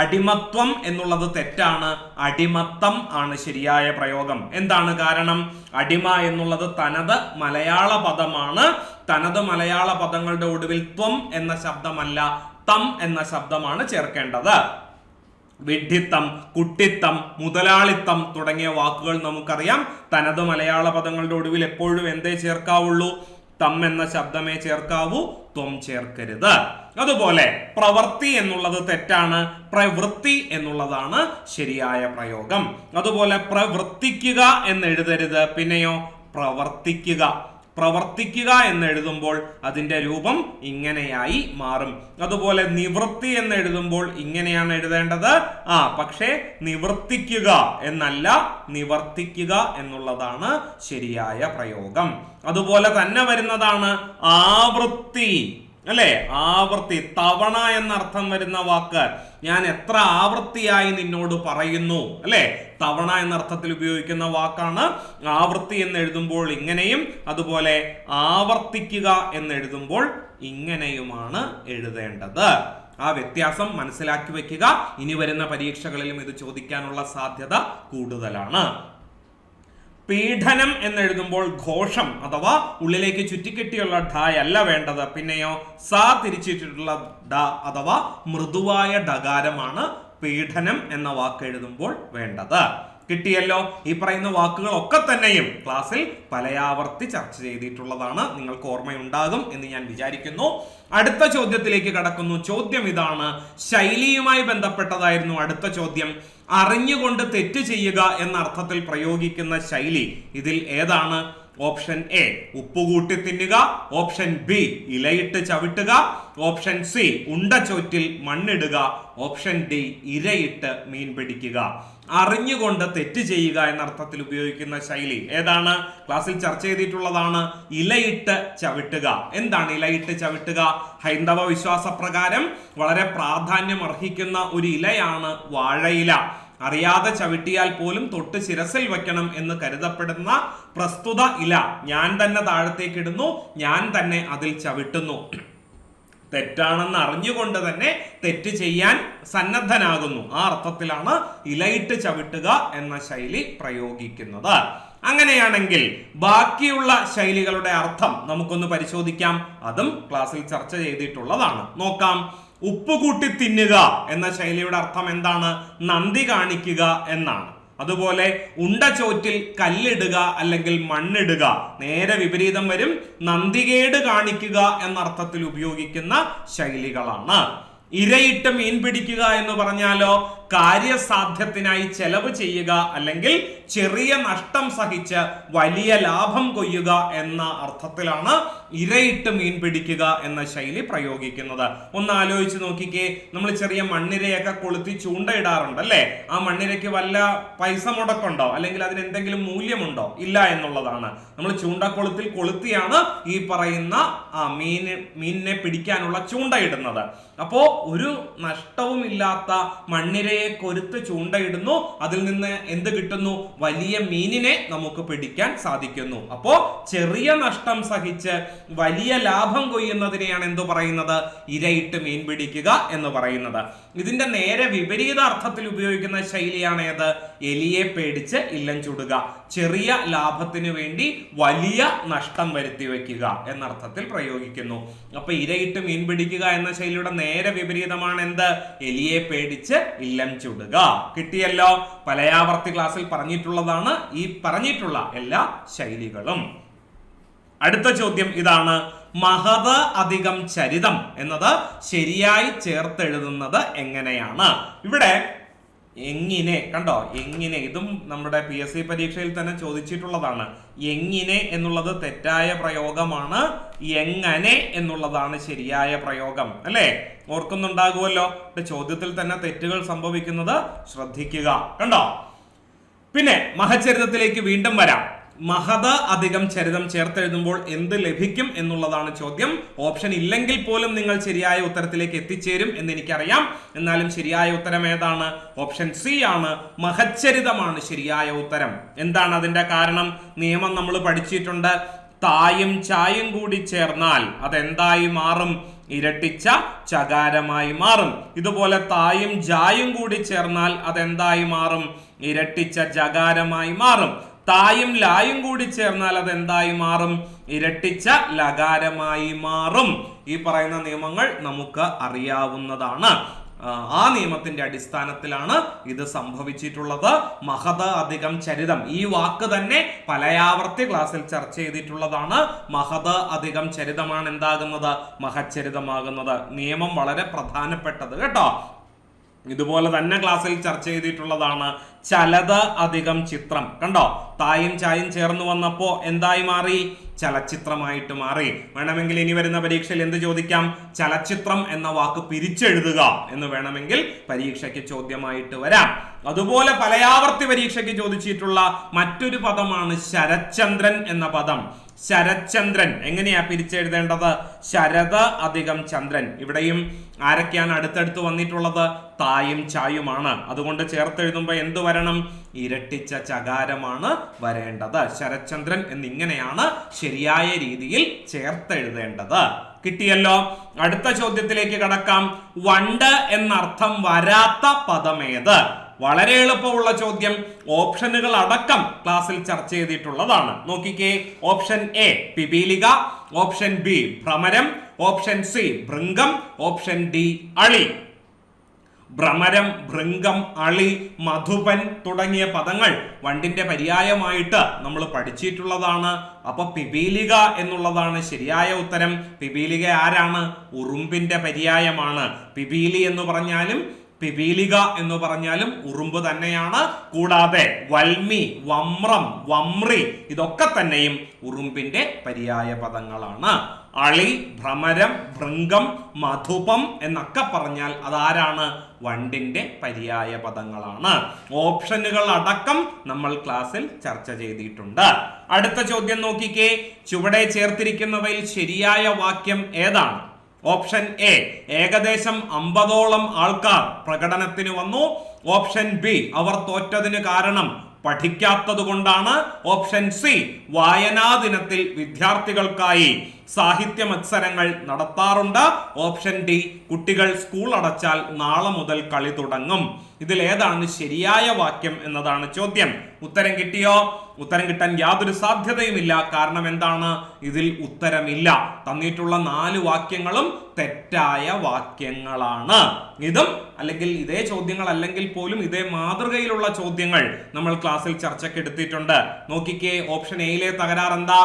അടിമത്വം എന്നുള്ളത് തെറ്റാണ്. അടിമത്തം ആണ് ശരിയായ പ്രയോഗം. എന്താണ് കാരണം? അടിമ എന്നുള്ളത് തനത് മലയാള പദമാണ്. തനത് മലയാള പദങ്ങളുടെ ഒടുവിൽ ത്വം എന്ന ശബ്ദമല്ല തം എന്ന ശബ്ദമാണ് ചേർക്കേണ്ടത്. വിഡ്ഢിത്തം, കുട്ടിത്തം, മുതലാളിത്തം തുടങ്ങിയ വാക്കുകൾ നമുക്കറിയാം. തനത് മലയാള പദങ്ങളുടെ ഒടുവിൽ എപ്പോഴും എന്തേ ചേർക്കാവുള്ളൂ? തം എന്ന ശബ്ദമേ ചേർക്കാവൂ, ത്വം ചേർക്കരുത്. അതുപോലെ പ്രവൃത്തി എന്നുള്ളത് തെറ്റാണ്. പ്രവൃത്തി എന്നുള്ളതാണ് ശരിയായ പ്രയോഗം. അതുപോലെ പ്രവർത്തിക്കുക എന്ന് എഴുതരുത്. പിന്നെയോ പ്രവർത്തിക്കുക. പ്രവർത്തിക്കുക എന്ന് എഴുതുമ്പോൾ അതിന്റെ രൂപം ഇങ്ങനെയായി മാറും. അതുപോലെ നിവൃത്തി എന്ന് എഴുതുമ്പോൾ ഇങ്ങനെയാണ് എഴുതേണ്ടത്. പക്ഷേ നിവർത്തിക്കുക എന്നല്ല, നിവർത്തിക്കുക എന്നുള്ളതാണ് ശരിയായ പ്രയോഗം. അതുപോലെ തന്നെ വരുന്നതാണ് ആവൃത്തി അല്ലെ. ആവൃത്തി, തവണ എന്നർത്ഥം വരുന്ന വാക്ക്. ഞാൻ എത്ര ആവൃത്തിയായി നിന്നോട് പറയുന്നു അല്ലെ. തവണ എന്നർത്ഥത്തിൽ ഉപയോഗിക്കുന്ന വാക്കാണ്. ആവൃത്തി എന്ന് എഴുതുമ്പോൾ ഇങ്ങനെയും അതുപോലെ ആവർത്തിക്കുക എന്ന് എഴുതുമ്പോൾ ഇങ്ങനെയുമാണ് എഴുതേണ്ടത്. ആ വ്യത്യാസം മനസ്സിലാക്കി വെക്കുക. ഇനി വരുന്ന പരീക്ഷകളിലും ഇത് ചോദിക്കാനുള്ള സാധ്യത കൂടുതലാണ്. പീഡനം എന്ന് എഴുതുമ്പോൾ ഘോഷം അഥവാ ഉള്ളിലേക്ക് ചുറ്റിക്കെട്ടിയുള്ള ഢ അല്ല വേണ്ടത്. പിന്നെയോ സ തിരിച്ചിട്ടുള്ള ഡ അഥവാ മൃദുവായ ഡകാരമാണ് പീഡനം എന്ന വാക്ക് എഴുതുമ്പോൾ വേണ്ടത്. കിട്ടിയല്ലോ. ഈ പറയുന്ന വാക്കുകളൊക്കെ തന്നെയും ക്ലാസ്സിൽ പലയാവർത്തി ചർച്ച ചെയ്തിട്ടുള്ളതാണ്. നിങ്ങൾക്ക് ഓർമ്മയുണ്ടാകും എന്ന് ഞാൻ വിചാരിക്കുന്നു. അടുത്ത ചോദ്യത്തിലേക്ക് കടക്കുന്നു. ചോദ്യം ഇതാണ്, ശൈലിയുമായി ബന്ധപ്പെട്ടതായിരുന്നു അടുത്ത ചോദ്യം. അറിഞ്ഞുകൊണ്ട് തെറ്റ് ചെയ്യുക എന്ന അർത്ഥത്തിൽ പ്രയോഗിക്കുന്ന ശൈലി ഇതിൽ ഏതാണ്? ഓപ്ഷൻ എ ഉപ്പുകൂട്ടി തിന്നുക, ഓപ്ഷൻ ബി ഇലയിട്ട് ചവിട്ടുക, ഓപ്ഷൻ സി ഉണ്ടച്ചോറ്റിൽ മണ്ണിടുക, ഓപ്ഷൻ ഡി ഇരയിട്ട് മീൻ പിടിക്കുക. അറിഞ്ഞുകൊണ്ട് തെറ്റ് ചെയ്യുക എന്ന അർത്ഥത്തിൽ ഉപയോഗിക്കുന്ന ശൈലി ഏതാണ്? ക്ലാസ്സിൽ ചർച്ച ചെയ്തിട്ടുള്ളതാണ്. ഇലയിട്ട് ചവിട്ടുക. എന്താണ് ഇലയിട്ട് ചവിട്ടുക? ഹൈന്ദവ വിശ്വാസപ്രകാരം വളരെ പ്രാധാന്യം അർഹിക്കുന്ന ഒരു ഇലയാണ് വാഴയില. അറിയാതെ ചവിട്ടിയാൽ പോലും തൊട്ട് ശിരസിൽ വെക്കണം എന്ന് കരുതപ്പെടുന്ന പ്രസ്തുത ഇല ഞാൻ തന്നെ താഴത്തേക്ക് ഇടുന്നു, ഞാൻ തന്നെ അതിൽ ചവിട്ടുന്നു. തെറ്റാണെന്ന് അറിഞ്ഞുകൊണ്ട് തന്നെ തെറ്റ് ചെയ്യാൻ സന്നദ്ധനാകുന്നു. ആ അർത്ഥത്തിലാണ് ഇലയിട്ട് ചവിട്ടുക എന്ന ശൈലി പ്രയോഗിക്കുന്നത്. അങ്ങനെയാണെങ്കിൽ ബാക്കിയുള്ള ശൈലികളുടെ അർത്ഥം നമുക്കൊന്ന് പരിശോധിക്കാം. അതും ക്ലാസ്സിൽ ചർച്ച ചെയ്തിട്ടുള്ളതാണ്. നോക്കാം. ഉപ്പുകൂട്ടി തിന്നുക എന്ന ശൈലിയുടെ അർത്ഥം എന്താണ്? നന്ദി കാണിക്കുക എന്നാണ്. അതുപോലെ ഉണ്ടച്ചോറ്റിൽ കല്ലിടുക അല്ലെങ്കിൽ മണ്ണിടുക, നേരെ വിപരീതം വരും. നന്ദികേട് കാണിക്കുക എന്ന അർത്ഥത്തിൽ ഉപയോഗിക്കുന്ന ശൈലികളാണ്. ഇരയിട്ട് മീൻ പിടിക്കുക എന്ന് പറഞ്ഞാലോ കാര്യസാധ്യത്തിനായി ചെലവ് ചെയ്യുക അല്ലെങ്കിൽ ചെറിയ നഷ്ടം സഹിച്ച് വലിയ ലാഭം കൊയ്യുക എന്ന അർത്ഥത്തിലാണ് ഇരയിട്ട് മീൻ പിടിക്കുക എന്ന ശൈലി പ്രയോഗിക്കുന്നത്. ഒന്ന് ആലോചിച്ച് നോക്കിക്കേ, നമ്മൾ ചെറിയ മണ്ണിരയൊക്കെ കൊളുത്തി ചൂണ്ടയിടാറുണ്ട് അല്ലേ? ആ മണ്ണിരയ്ക്ക് വല്ല പൈസ മുടക്കുണ്ടോ അല്ലെങ്കിൽ അതിന് എന്തെങ്കിലും മൂല്യമുണ്ടോ? ഇല്ല എന്നുള്ളതാണ്. നമ്മൾ ചൂണ്ടക്കൊളുത്തിൽ കൊളുത്തിയാണ് ഈ പറയുന്ന മീനിനെ പിടിക്കാനുള്ള ചൂണ്ടയിടുന്നത്. അപ്പോ ഒരു നഷ്ടവും ഇല്ലാത്ത മണ്ണിരയെ കൊരുത്ത് ചൂണ്ടയിടുന്നു, അതിൽ നിന്ന് എന്ത് കിട്ടുന്നു? വലിയ മീനിനെ നമുക്ക് പിടിക്കാൻ സാധിക്കുന്നു. അപ്പോ ചെറിയ നഷ്ടം സഹിച്ച് വലിയ ലാഭം കൊയ്യുന്നതിനെയാണ് എന്തു പറയുന്നത്? ഇരയിട്ട് മീൻ പിടിക്കുക എന്ന് പറയുന്നത്. ഇതിന്റെ നേരെ വിപരീത അർത്ഥത്തിൽ ഉപയോഗിക്കുന്ന ശൈലിയാണ് ഏത്? എലിയെ പേടിച്ച് ഇല്ലം ചുടുക. ചെറിയ ലാഭത്തിന് വേണ്ടി വലിയ നഷ്ടം വരുത്തി വെക്കുക എന്നർത്ഥത്തിൽ പ്രയോഗിക്കുന്നു. അപ്പൊ ഇരയിട്ട് മീൻ പിടിക്കുക എന്ന ശൈലിയുടെ നേരെ വിപരീതമാണ് എന്ത്? എലിയെ പേടിച്ച് ഇല്ലം ചുടുക. കിട്ടിയല്ലോ. പലയാവർത്തി ക്ലാസ്സിൽ പറഞ്ഞിട്ടുള്ളതാണ് ഈ പറഞ്ഞിട്ടുള്ള എല്ലാ ശൈലികളും. അടുത്ത ചോദ്യം ഇതാണ്, മഹത് അധികം ചരിതം എന്നത് ശരിയായി ചേർത്തെഴുതുന്നത് എങ്ങനെയാണ്? ഇവിടെ എങ്ങിനെ കണ്ടോ, എങ്ങിനെ, ഇതും നമ്മുടെ PSC പരീക്ഷയിൽ തന്നെ ചോദിച്ചിട്ടുള്ളതാണ്. എങ്ങിനെ എന്നുള്ളത് തെറ്റായ പ്രയോഗമാണ്, എങ്ങനെ എന്നുള്ളതാണ് ശരിയായ പ്രയോഗം അല്ലേ? ഓർക്കുന്നുണ്ടാകുമല്ലോ. ചോദ്യത്തിൽ തന്നെ തെറ്റുകൾ സംഭവിക്കുന്നത് ശ്രദ്ധിക്കുക. കണ്ടോ? പിന്നെ മഹചരിതത്തിലേക്ക് വീണ്ടും വരാം. മഹത് അധികം ചരിതം ചേർത്തെഴുതുമ്പോൾ എന്ത് ലഭിക്കും എന്നുള്ളതാണ് ചോദ്യം. ഓപ്ഷൻ ഇല്ലെങ്കിൽ പോലും നിങ്ങൾ ശരിയായ ഉത്തരത്തിലേക്ക് എത്തിച്ചേരും എന്ന് എനിക്കറിയാം. എന്നാലും ശരിയായ ഉത്തരം ഏതാണ്? ഓപ്ഷൻ സി ആണ്. മഹച്ചരിതമാണ് ശരിയായ ഉത്തരം. എന്താണ് അതിന്റെ കാരണം? നിയമം നമ്മൾ പഠിച്ചിട്ടുണ്ട്. തായും ചായും കൂടി ചേർന്നാൽ അതെന്തായി മാറും? ഇരട്ടിച്ച ചകാരമായി മാറും. ഇതുപോലെ തായും ജായും കൂടി ചേർന്നാൽ അതെന്തായി മാറും? ഇരട്ടിച്ച ജകാരമായി മാറും. തായും ലായും കൂടി ചേർന്നാൽ അത് എന്തായി മാറും? ഇരട്ടിച്ച ലകാരമായി മാറും. ഈ പറയുന്ന നിയമങ്ങൾ നമുക്ക് അറിയാവുന്നതാണ്. ആ നിയമത്തിന്റെ അടിസ്ഥാനത്തിലാണ് ഇത് സംഭവിച്ചിട്ടുള്ളത്. മഹത് അധികം ചരിതം, ഈ വാക്ക് തന്നെ പലയാവർത്തി ക്ലാസ്സിൽ ചർച്ച ചെയ്തിട്ടുള്ളതാണ്. മഹത് അധികം ചരിതമാണ് എന്താകുന്നത്? മഹച്ചരിതമാകുന്നത്. നിയമം വളരെ പ്രധാനപ്പെട്ടത് കേട്ടോ. ഇതുപോലെ തന്നെ ക്ലാസ്സിൽ ചർച്ച ചെയ്തിട്ടുള്ളതാണ് ചലത് അധികം ചിത്രം. കണ്ടോ? തായും ചായും ചേർന്ന് വന്നപ്പോ എന്തായി മാറി? ചലച്ചിത്രമായിട്ട് മാറി. വേണമെങ്കിൽ ഇനി വരുന്ന പരീക്ഷയിൽ എന്ത് ചോദിക്കാം? ചലച്ചിത്രം എന്ന വാക്ക് പിരിച്ചെഴുതുക എന്ന് വേണമെങ്കിൽ പരീക്ഷയ്ക്ക് ചോദ്യമായിട്ട് വരാം. അതുപോലെ പലയാവർത്തി പരീക്ഷയ്ക്ക് ചോദിച്ചിട്ടുള്ള മറ്റൊരു പദമാണ് ശരത്ചന്ദ്രൻ എന്ന പദം. ശരത്ചന്ദ്രൻ എങ്ങനെയാ പിരിച്ചെഴുതേണ്ടത്? ശരത് അധികം ചന്ദ്രൻ. ഇവിടെയും ആരൊക്കെയാണ് അടുത്തടുത്ത് വന്നിട്ടുള്ളത്? തായും ചായുമാണ്. അതുകൊണ്ട് ചേർത്തെഴുതുമ്പോൾ എന്ത് വരണം? ഇരട്ടിച്ച ചകാരമാണ് വരേണ്ടത്. ശരത്ചന്ദ്രൻ എന്നിങ്ങനെയാണ് ശരിയായ രീതിയിൽ ചേർത്തെഴുതേണ്ടത്. കിട്ടിയല്ലോ. അടുത്ത ചോദ്യത്തിലേക്ക് കടക്കാം. വണ്ട് എന്നർത്ഥം വരാത്ത പദമേത്? വളരെ എളുപ്പമുള്ള ചോദ്യം. ഓപ്ഷനുകൾ അടക്കം ക്ലാസ്സിൽ ചർച്ച ചെയ്തിട്ടുള്ളതാണ്. നോക്കിക്കേ. ഓപ്ഷൻ എ പിപീലിക, ഓപ്ഷൻ ബി ഭ്രമരം, ഓപ്ഷൻ സി ഭൃംഗം, ഓപ്ഷൻ ഡി അളി. ഭ്രമരം, ഭൃംഗം, അളി, മധുപൻ തുടങ്ങിയ പദങ്ങൾ വണ്ടിന്റെ പര്യായമായിട്ട് നമ്മൾ പഠിച്ചിട്ടുള്ളതാണ്. അപ്പൊ പിപീലിക എന്നുള്ളതാണ് ശരിയായ ഉത്തരം. പിപീലിക ആരാണ്? ഉറുമ്പിന്റെ പര്യായമാണ്. പിപീലി എന്ന് പറഞ്ഞാലും പിപീലിക എന്ന് പറഞ്ഞാലും ഉറുമ്പ് തന്നെയാണ്. കൂടാതെ വൽമി, വമ്രം, വമ്രി ഇതൊക്കെ തന്നെയും ഉറുമ്പിന്റെ പര്യായ പദങ്ങളാണ്. അളി, ഭ്രമരം, ഭൃംഗം, മധുപം എന്നൊക്കെ പറഞ്ഞാൽ അതാരാണ്? വണ്ടിന്റെ പര്യായ പദങ്ങളാണ്. ഓപ്ഷനുകൾ അടക്കം നമ്മൾ ക്ലാസ്സിൽ ചർച്ച ചെയ്തിട്ടുണ്ട്. അടുത്ത ചോദ്യം നോക്കിക്കേ. ചുവടെ ചേർത്തിരിക്കുന്നവയിൽ ശരിയായ വാക്യം ഏതാണ്? ഓപ്ഷൻ എ, ഏകദേശം 50ഓളം ആൾക്കാർ പ്രകടനത്തിന് വന്നു. ഓപ്ഷൻ ബി, അവർ തോറ്റതിന് കാരണം പഠിക്കാത്തത് കൊണ്ടാണ്. ഓപ്ഷൻ സി, വായനാ ദിനത്തിൽ വിദ്യാർത്ഥികൾക്കായി സാഹിത്യ മത്സരങ്ങൾ നടത്താറുണ്ട്. ഓപ്ഷൻ ഡി, കുട്ടികൾ സ്കൂൾ അടച്ചാൽ നാളെ മുതൽ കളി തുടങ്ങും. ഇതിൽ ഏതാണ് ശരിയായ വാക്യം എന്നതാണ് ചോദ്യം. ഉത്തരം കിട്ടിയോ? ഉത്തരം കിട്ടാൻ യാതൊരു സാധ്യതയുമില്ല. കാരണം എന്താണ്? ഇതിൽ ഉത്തരമില്ല. തന്നിട്ടുള്ള 4 വാക്യങ്ങളും തെറ്റായ വാക്യങ്ങളാണ്. ഇതും അല്ലെങ്കിൽ ഇതേ ചോദ്യങ്ങൾ അല്ലെങ്കിൽ പോലും ഇതേ മാതൃകയിലുള്ള ചോദ്യങ്ങൾ നമ്മൾ ക്ലാസ്സിൽ ചർച്ചയ്ക്ക് എടുത്തിട്ടുണ്ട്. നോക്കിക്കേ, ഓപ്ഷൻ എയിലെ തകരാർ എന്താ?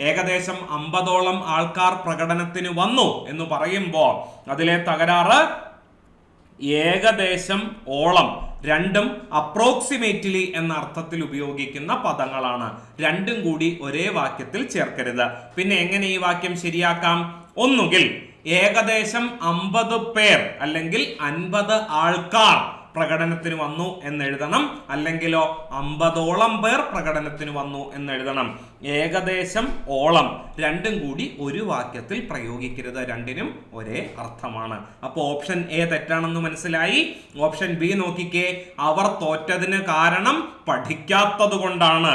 ഏകദേശം 50ഓളം ആൾക്കാർ പ്രകടനത്തിന് വന്നു എന്ന് പറയുമ്പോൾ അതിലെ തകരാറ് ഏകദേശം ഓളം രണ്ടും അപ്രോക്സിമേറ്റ്ലി എന്ന അർത്ഥത്തിൽ ഉപയോഗിക്കുന്ന പദങ്ങളാണ്. രണ്ടും കൂടി ഒരേ വാക്യത്തിൽ ചേർക്കരുത്. പിന്നെ എങ്ങനെ ഈ വാക്യം ശരിയാക്കാം? ഒന്നുകിൽ ഏകദേശം 50 പേർ അല്ലെങ്കിൽ 50 ആൾക്കാർ പ്രകടനത്തിന് വന്നു എന്നെഴുതണം. അല്ലെങ്കിലോ 50ഓളം പേർ പ്രകടനത്തിന് വന്നു എന്നെഴുതണം. ഏകദേശം, ഓളം രണ്ടും കൂടി ഒരു വാക്യത്തിൽ പ്രയോഗിക്കരുത്. രണ്ടിനും ഒരേ അർത്ഥമാണ്. അപ്പോൾ ഓപ്ഷൻ എ തെറ്റാണെന്ന് മനസ്സിലായി. ഓപ്ഷൻ ബി നോക്കിക്കേ. അവർ തോറ്റതിന് കാരണം പഠിക്കാത്തത് കൊണ്ടാണ്.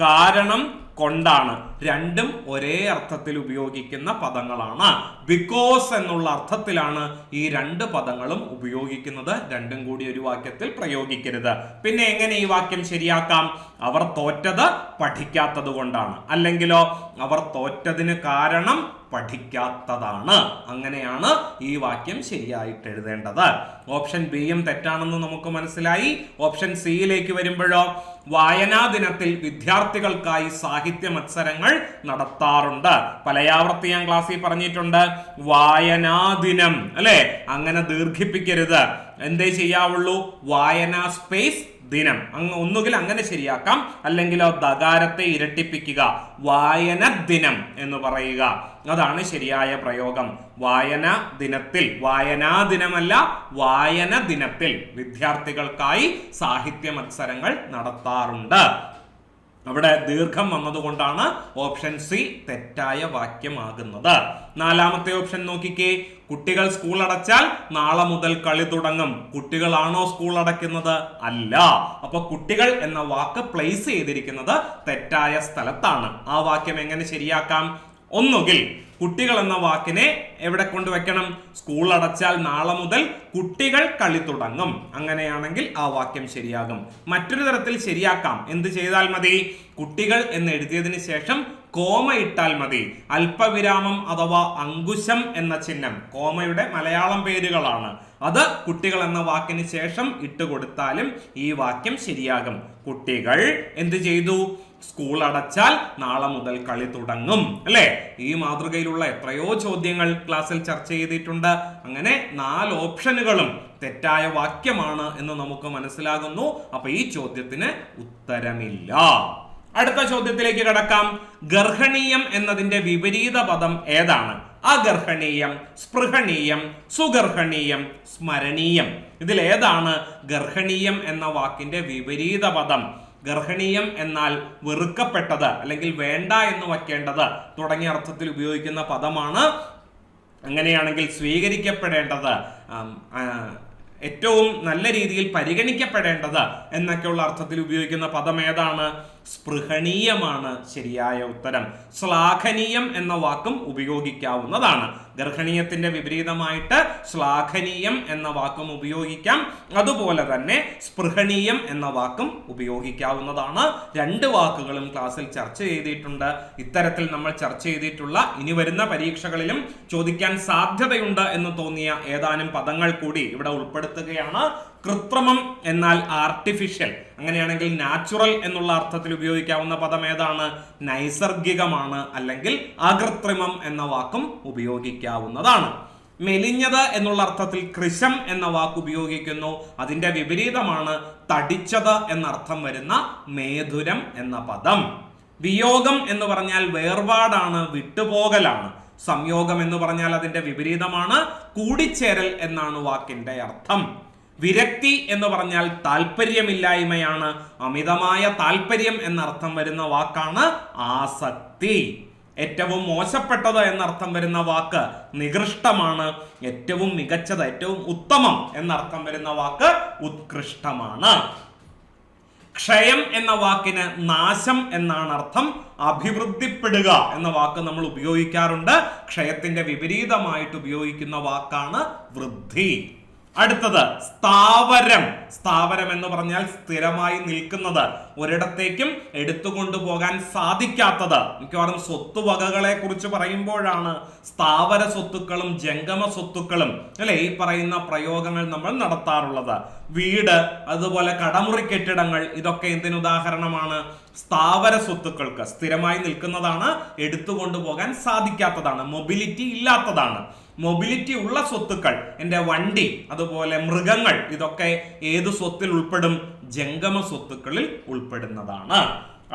കാരണം കൊണ്ടാണ്. രണ്ടും ഒരേ അർത്ഥത്തിൽ ഉപയോഗിക്കുന്ന പദങ്ങളാണ്. ബിക്കോസ് എന്നുള്ള അർത്ഥത്തിലാണ് ഈ 2 പദങ്ങളും ഉപയോഗിക്കുന്നത്. രണ്ടും കൂടി ഒരു വാക്യത്തിൽ പ്രയോഗിക്കരുത്. പിന്നെ എങ്ങനെ ഈ വാക്യം ശരിയാക്കാം? അവർ തോറ്റത് പഠിക്കാത്തത് കൊണ്ടാണ്. അല്ലെങ്കിലോ അവർ തോറ്റതിന് കാരണം പഠിക്കാത്തതാണ്. അങ്ങനെയാണ് ഈ വാക്യം ശരിയായിട്ട് എഴുതേണ്ടത്. ഓപ്ഷൻ ബിയും തെറ്റാണെന്ന് നമുക്ക് മനസ്സിലായി. ഓപ്ഷൻ സിയിലേക്ക് വരുമ്പോഴോ, വായനാ ദിനത്തിൽ വിദ്യാർത്ഥികൾക്കായി സാഹിത്യ മത്സരങ്ങൾ നടത്താറുണ്ട്. പലയാവർത്തി ഞാൻ ക്ലാസ്സിൽ പറഞ്ഞിട്ടുണ്ട്. വായനാ ദിനം അല്ലെ, അങ്ങനെ ദീർഘിപ്പിക്കരുത്. എന്തേ ചെയ്യാവുള്ളൂ? വായനാ സ്പേസ് ദിനം. ഒന്നുകിൽ അങ്ങനെ ശരിയാക്കാം, അല്ലെങ്കിലോ ദകാരത്തെ ഇരട്ടിപ്പിക്കുക, വായന ദിനം എന്ന് പറയുക. അതാണ് ശരിയായ പ്രയോഗം. വായന ദിനത്തിൽ, വായനാ ദിനമല്ല, വായന ദിനത്തിൽ വിദ്യാർത്ഥികൾക്കായി സാഹിത്യ മത്സരങ്ങൾ നടത്താറുണ്ട്. അവിടെ ദീർഘം വന്നതുകൊണ്ടാണ് ഓപ്ഷൻ സി തെറ്റായ വാക്യമാകുന്നത്. 4ാമത്തെ ഓപ്ഷൻ നോക്കിക്കേ. കുട്ടികൾ സ്കൂൾ അടച്ചാൽ നാളെ മുതൽ കളി തുടങ്ങും. കുട്ടികളാണോ സ്കൂൾ അടയ്ക്കുന്നത്? അല്ല. അപ്പൊ കുട്ടികൾ എന്ന വാക്ക് പ്ലേസ് ചെയ്തിരിക്കുന്നത് തെറ്റായ സ്ഥലത്താണ്. ആ വാക്യം എങ്ങനെ ശരിയാക്കാം? ഒന്നുകിൽ കുട്ടികൾ എന്ന വാക്കിനെ എവിടെ കൊണ്ടുവെക്കണം? സ്കൂൾ അടച്ചാൽ നാളെ മുതൽ കുട്ടികൾ കളി തുടങ്ങും. അങ്ങനെയാണെങ്കിൽ ആ വാക്യം ശരിയാകും. മറ്റൊരു തരത്തിൽ ശരിയാക്കാം. എന്ത് ചെയ്താൽ മതി? കുട്ടികൾ എന്ന് എഴുതിയതിന് ശേഷം കോമ ഇട്ടാൽ മതി. അല്പവിരാമം അഥവാ അങ്കുശം എന്ന ചിഹ്നം കോമയുടെ മലയാളം പേരുകളാണ്. അത് കുട്ടികൾ എന്ന വാക്കിന് ശേഷം ഇട്ട് കൊടുത്താലും ഈ വാക്യം ശരിയാകും. കുട്ടികൾ എന്ത് ചെയ്തു? സ്കൂൾ അടച്ചാൽ നാളെ മുതൽ കളി തുടങ്ങും. അല്ലെ? ഈ മാതൃകയിലുള്ള എത്രയോ ചോദ്യങ്ങൾ ക്ലാസ്സിൽ ചർച്ച ചെയ്തിട്ടുണ്ട്. അങ്ങനെ 4 ഓപ്ഷനുകളും തെറ്റായ വാക്യമാണ് എന്ന് നമുക്ക് മനസ്സിലാകുന്നു. അപ്പൊ ഈ ചോദ്യത്തിന് ഉത്തരമില്ല. അടുത്ത ചോദ്യത്തിലേക്ക് കടക്കാം. ഗർഹണീയം എന്നതിന്റെ വിപരീത പദം ഏതാണ്? അഗർഹണീയം, സ്പൃഹണീയം, സുഗർഹണീയം, സ്മരണീയം. ഇതിൽ ഏതാണ് ഗർഹണീയം എന്ന വാക്കിന്റെ വിപരീത പദം? ഗർഹണീയം എന്നാൽ വെറുക്കപ്പെട്ടത് അല്ലെങ്കിൽ വേണ്ട എന്ന് വയ്ക്കേണ്ടത് തുടങ്ങിയ അർത്ഥത്തിൽ ഉപയോഗിക്കുന്ന പദമാണ്. അങ്ങനെയാണെങ്കിൽ സ്വീകരിക്കപ്പെടേണ്ടത്, ഏറ്റവും നല്ല രീതിയിൽ പരിഗണിക്കപ്പെടേണ്ടത് എന്നൊക്കെയുള്ള അർത്ഥത്തിൽ ഉപയോഗിക്കുന്ന പദം ഏതാണ്? സ്പൃഹണീയമാണ് ശരിയായ ഉത്തരം. ശ്ലാഘനീയം എന്ന വാക്കും ഉപയോഗിക്കാവുന്നതാണ്. ഗർഹണീയത്തിന്റെ വിപരീതമായിട്ട് ശ്ലാഘനീയം എന്ന വാക്കും ഉപയോഗിക്കാം. അതുപോലെ തന്നെ സ്പൃഹണീയം എന്ന വാക്കും ഉപയോഗിക്കാവുന്നതാണ്. രണ്ട് വാക്കുകളും ക്ലാസ്സിൽ ചർച്ച ചെയ്തിട്ടുണ്ട്. ഇത്തരത്തിൽ നമ്മൾ ചർച്ച ചെയ്തിട്ടുള്ള ഇനി വരുന്ന പരീക്ഷകളിലും ചോദിക്കാൻ സാധ്യതയുണ്ട് എന്ന് തോന്നിയ ഏതാനും പദങ്ങൾ കൂടി ഇവിടെ ഉൾപ്പെടുത്തുകയാണ്. കൃത്രിമം എന്നാൽ ആർട്ടിഫിഷ്യൽ, അങ്ങനെയാണെങ്കിൽ നാച്ചുറൽ എന്നുള്ള അർത്ഥത്തിൽ ഉപയോഗിക്കാവുന്ന പദം ഏതാണ്? നൈസർഗികമാണ്, അല്ലെങ്കിൽ അകൃത്രിമം എന്ന വാക്കും ഉപയോഗിക്കാവുന്നതാണ്. മെലിഞ്ഞത് എന്നുള്ള അർത്ഥത്തിൽ കൃശം എന്ന വാക്ക് ഉപയോഗിക്കുന്നു. അതിന്റെ വിപരീതമാണ് തടിച്ചത് എന്നർത്ഥം വരുന്ന മേധുരം എന്ന പദം. വിയോഗം എന്ന് പറഞ്ഞാൽ വേർപാടാണ്, വിട്ടുപോകലാണ്. സംയോഗം എന്ന് പറഞ്ഞാൽ അതിന്റെ വിപരീതമാണ് കൂടിച്ചേരൽ എന്നാണ് വാക്കിന്റെ അർത്ഥം. വിരക്തി എന്ന് പറഞ്ഞാൽ താല്പര്യമില്ലായ്മയാണ്. അമിതമായ താല്പര്യം എന്നർത്ഥം വരുന്ന വാക്കാണ് ആസക്തി. ഏറ്റവും മോശപ്പെട്ടത് എന്നർത്ഥം വരുന്ന വാക്ക് നികൃഷ്ടമാണ്. ഏറ്റവും മികച്ചത്, ഏറ്റവും ഉത്തമം എന്നർത്ഥം വരുന്ന വാക്ക് ഉത്കൃഷ്ടമാണ്. ക്ഷയം എന്ന വാക്കിന് നാശം എന്നാണ് അർത്ഥം. അഭിവൃദ്ധിപ്പെടുക എന്ന വാക്ക് നമ്മൾ ഉപയോഗിക്കാറുണ്ട്. ക്ഷയത്തിന്റെ വിപരീതമായിട്ട് ഉപയോഗിക്കുന്ന വാക്കാണ് വൃദ്ധി. അടുത്തത് സ്ഥാവരം. സ്ഥാവരം എന്ന് പറഞ്ഞാൽ സ്ഥിരമായി നിൽക്കുന്നത്, ഒരിടത്തേക്കും എടുത്തുകൊണ്ടു പോകാൻ സാധിക്കാത്തത്. മിക്കവാറും സ്വത്തുവകകളെ കുറിച്ച് പറയുമ്പോഴാണ് സ്ഥാവര സ്വത്തുക്കളും ജംഗമ സ്വത്തുക്കളും അല്ലെ ഈ പറയുന്ന പ്രയോഗങ്ങൾ നമ്മൾ നടത്താറുള്ളത്. വീട്, അതുപോലെ കടമുറി കെട്ടിടങ്ങൾ, ഇതൊക്കെ എന്തിനുദാഹരണമാണ്? സ്ഥാവര സ്വത്തുക്കൾക്ക്, സ്ഥിരമായി നിൽക്കുന്നതാണ്, എടുത്തുകൊണ്ടുപോകാൻ സാധിക്കാത്തതാണ്, മൊബിലിറ്റി ഇല്ലാത്തതാണ്. മൊബിലിറ്റി ഉള്ള സ്വത്തുക്കൾ, എൻ്റെ വണ്ടി, അതുപോലെ മൃഗങ്ങൾ, ഇതൊക്കെ ഏത് സ്വത്തിൽ ഉൾപ്പെടും? ജംഗമ സ്വത്തുക്കളിൽ ഉൾപ്പെടുന്നതാണ്.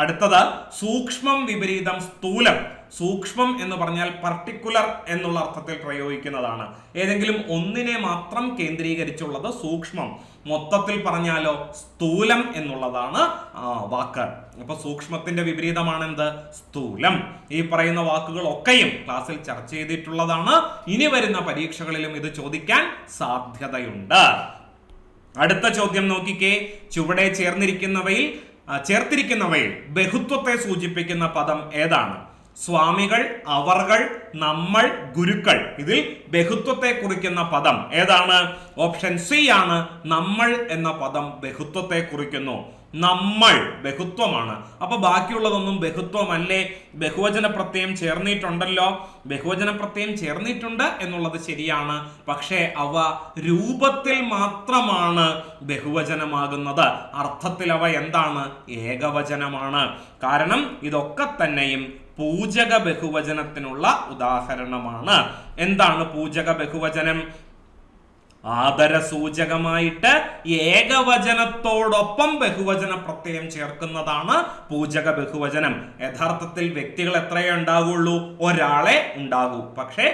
അടുത്തത് സൂക്ഷ്മം വിപരീതം സ്ഥൂലം. സൂക്ഷ്മം എന്ന് പറഞ്ഞാൽ പർട്ടിക്കുലർ എന്നുള്ള അർത്ഥത്തിൽ പ്രയോഗിക്കുന്നതാണ്. ഏതെങ്കിലും ഒന്നിനെ മാത്രം കേന്ദ്രീകരിച്ചുള്ളത് സൂക്ഷ്മം. മൊത്തത്തിൽ പറഞ്ഞാലോ സ്ഥൂലം എന്നുള്ളതാണ് വാക്ക്. അപ്പൊ സൂക്ഷ്മത്തിന്റെ വിപരീതമാണ് എന്ത്? സ്ഥൂലം. ഈ പറയുന്ന വാക്കുകളൊക്കെയും ക്ലാസ്സിൽ ചർച്ച ചെയ്തിട്ടുള്ളതാണ്. ഇനി വരുന്ന പരീക്ഷകളിലും ഇത് ചോദിക്കാൻ സാധ്യതയുണ്ട്. അടുത്ത ചോദ്യം നോക്കിക്കേ. ചുവടെ ചേർത്തിരിക്കുന്നവയിൽ ബഹുത്വത്തെ സൂചിപ്പിക്കുന്ന പദം ഏതാണ്? സ്വാമികൾ, അവർകൾ, നമ്മൾ, ഗുരുക്കൾ. ഇതിൽ ബഹുത്വത്തെ കുറിക്കുന്ന പദം ഏതാണ്? ഓപ്ഷൻ സി ആണ്. നമ്മൾ എന്ന പദം ബഹുത്വത്തെ കുറിക്കുന്നു. നമ്മൾ ബഹുത്വമാണ്. അപ്പൊ ബാക്കിയുള്ളതൊന്നും ബഹുത്വമല്ലേ? ബഹുവചന പ്രത്യയം ചേർന്നിട്ടുണ്ടല്ലോ. ബഹുവചന പ്രത്യയം ചേർന്നിട്ടുണ്ട് എന്നുള്ളത് ശരിയാണ്. പക്ഷേ അവ രൂപത്തിൽ മാത്രമാണ് ബഹുവചനമാകുന്നത്. അർത്ഥത്തിൽ അവ എന്താണ്? ഏകവചനമാണ്. കാരണം ഇതൊക്കെ തന്നെയും പൂജക ബഹുവചനത്തിനുള്ള ഉദാഹരണമാണ്. എന്താണ് പൂജക ബഹുവചനം? ആദരസൂചകമായിട്ട് ഏകവചനത്തോടൊപ്പം ബഹുവചന പ്രത്യയം ചേർക്കുന്നതാണ് പൂജക ബഹുവചനം. യഥാർത്ഥത്തിൽ വ്യക്തികൾ എത്രയേ ഉണ്ടാകുള്ളൂ? ഒരാളെ ഉണ്ടാകൂ. പക്ഷേ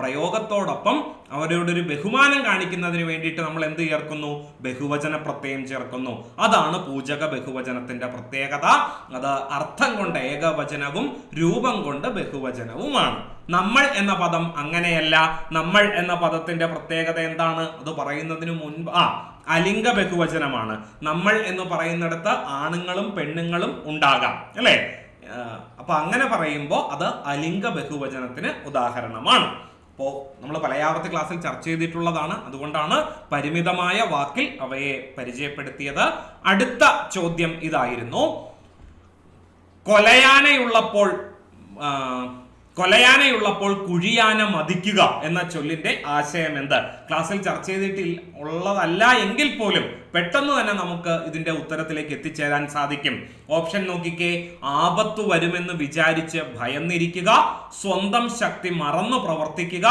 പ്രയോഗത്തോടൊപ്പം അവരോട് ഒരു ബഹുമാനം കാണിക്കുന്നതിന് വേണ്ടിയിട്ട് നമ്മൾ എന്ത് ചേർക്കുന്നു? ബഹുവചന പ്രത്യയം ചേർക്കുന്നു. അതാണ് പൂജക ബഹുവചനത്തിന്റെ പ്രത്യേകത. അത് അർത്ഥം കൊണ്ട് ഏകവചനവും രൂപം കൊണ്ട് ബഹുവചനവുമാണ്. നമ്മൾ എന്ന പദം അങ്ങനെയല്ല. നമ്മൾ എന്ന പദത്തിന്റെ പ്രത്യേകത എന്താണ്? അത് പറയുന്നതിന് മുൻപ് അലിംഗ ബഹുവചനമാണ്. നമ്മൾ എന്ന് പറയുന്നിടത്ത് ആണുങ്ങളും പെണ്ണുങ്ങളും ഉണ്ടാകാം അല്ലെ? അപ്പൊ അങ്ങനെ പറയുമ്പോൾ അത് അലിംഗ ബഹുവചനത്തിന് ഉദാഹരണമാണ്. അപ്പോൾ നമ്മൾ പലയാവർത്തി ക്ലാസ്സിൽ ചർച്ച ചെയ്തിട്ടുള്ളതാണ്. അതുകൊണ്ടാണ് പരിമിതമായ വാക്കിൽ അവയെ പരിചയപ്പെടുത്തിയത്. അടുത്ത ചോദ്യം ഇതായിരുന്നു. കൊലയാനയുള്ളപ്പോൾ കുഴിയാന മതിക്കുക എന്ന ചൊല്ലിന്റെ ആശയം എന്ത്? ക്ലാസ്സിൽ ചർച്ച ചെയ്തിട്ടുള്ളതല്ല എങ്കിൽ പോലും പെട്ടെന്ന് തന്നെ നമുക്ക് ഇതിന്റെ ഉത്തരത്തിലേക്ക് എത്തിച്ചേരാൻ സാധിക്കും. ഓപ്ഷൻ നോക്കിക്കേ. ആപത്തു വരുമെന്ന് വിചാരിച്ച് ഭയന്നിരിക്കുക, സ്വന്തം ശക്തി മറന്നു പ്രവർത്തിക്കുക.